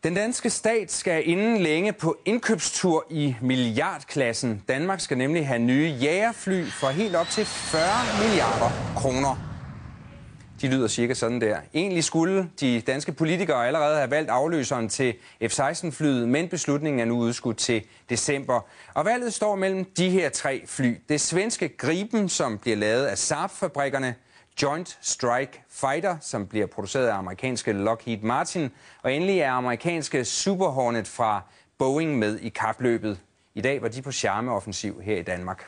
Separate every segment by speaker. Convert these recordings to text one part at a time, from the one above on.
Speaker 1: Den danske stat skal inden længe på indkøbstur i milliardklassen. Danmark skal nemlig have nye jagerfly for helt op til 40 milliarder kroner. De lyder cirka sådan der. Egentlig skulle de danske politikere allerede have valgt afløseren til F-16-flyet, men beslutningen er nu udskudt til december. Og valget står mellem de her tre fly. Det svenske Gripen, som bliver lavet af Saab-fabrikkerne, Joint Strike Fighter, som bliver produceret af amerikanske Lockheed Martin, og endelig er amerikanske Super Hornet fra Boeing med i kapløbet. I dag var de på charmeoffensiv her i Danmark.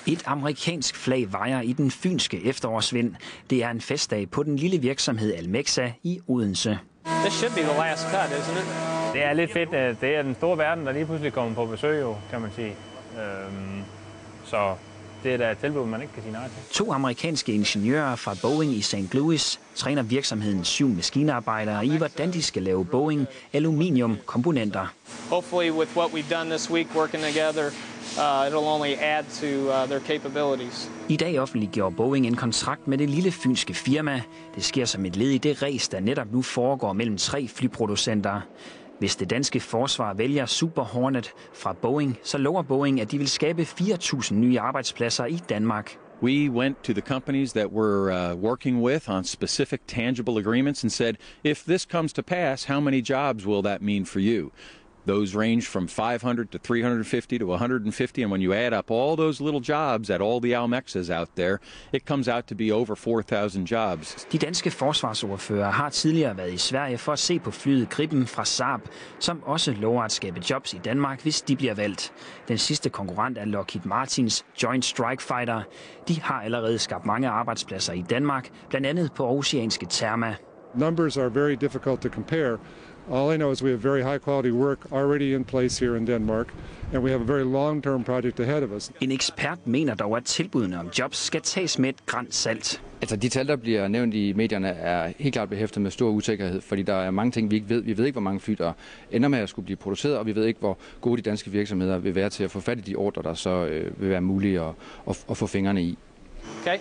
Speaker 2: Et amerikansk flag vajer i den fynske efterårsvind. Det er en festdag på den lille virksomhed Almexa i Odense.
Speaker 3: This should be the last cut, isn't it?
Speaker 4: Det er lidt fedt, at det er den store verden, der lige pludselig kommer på besøg, jo, kan man sige. Så det er da et tilbud, man ikke kan sige nej til.
Speaker 2: 2 amerikanske ingeniører fra Boeing i St. Louis træner virksomhedens 7 maskinarbejdere i, hvordan de skal lave Boeing aluminiumkomponenter.
Speaker 3: Hopefully with what we've done this week working together, it'll only add to their capabilities.
Speaker 2: I dag offentliggjorde Boeing en kontrakt med det lille fynske firma. Det sker som et led i det ræs, der netop nu foregår mellem 3 flyproducenter. Hvis det danske forsvar vælger Super Hornet fra Boeing, så lover Boeing, at de vil skabe 4.000 nye arbejdspladser i Danmark.
Speaker 5: We went to the companies that we're working with on specific tangible agreements and said, if this comes to pass, how many jobs will that mean for you? Those range from 500 to 350 to 150, and when you add up all those little jobs at all the Almexas out there, it comes out to be over 4,000 jobs.
Speaker 2: De danske forsvarsordfører har tidligere været i Sverige for at se på flyet Gripen fra Saab, som også lover at skabe jobs i Danmark, hvis de bliver valgt. Den sidste konkurrent er Lockheed Martins Joint Strike Fighter. De har allerede skabt mange arbejdspladser i Danmark, blandt andet på aarhusianske Therma.
Speaker 6: Numbers are very difficult to compare. All I know is we have very high quality work already in place here in Denmark, and we have a very long-term project ahead of us.
Speaker 2: En ekspert mener dog, at tilbudene om jobs skal tages med et gran salt.
Speaker 7: Altså de tal, der bliver nævnt i medierne, er helt klart behæftet med stor usikkerhed, fordi der er mange ting, vi ikke ved. Vi ved ikke, hvor mange fly, der ender med at skulle blive produceret, og vi ved ikke, hvor gode de danske virksomheder vil være til at få fat i de ordrer, der så vil være mulige at få fingrene i.
Speaker 3: Okay.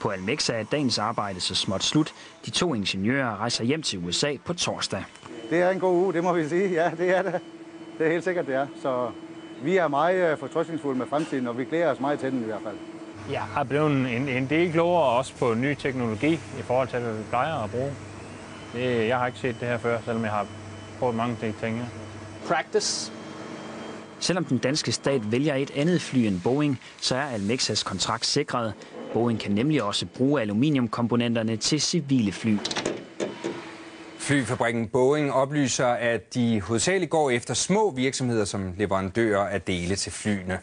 Speaker 2: På Almexa er dagens arbejde så småt slut. De 2 ingeniører rejser hjem til USA på torsdag.
Speaker 8: Det er en god uge, det må vi sige. Ja, det er det. Det er helt sikkert, det er. Så vi er meget fortrøstningsfulde med fremtiden, og vi glæder os meget til den i hvert fald.
Speaker 4: Jeg er blevet en del klogere også på ny teknologi i forhold til, hvad vi plejer at bruge. Jeg har ikke set det her før, selvom jeg har prøvet mange ting.
Speaker 3: Practice.
Speaker 2: Selvom den danske stat vælger et andet fly end Boeing, så er Almexas kontrakt sikret. Boeing kan nemlig også bruge aluminiumkomponenterne til civile fly.
Speaker 1: Flyfabrikken Boeing oplyser, at de hovedsageligt går efter små virksomheder som leverandører af dele til flyene.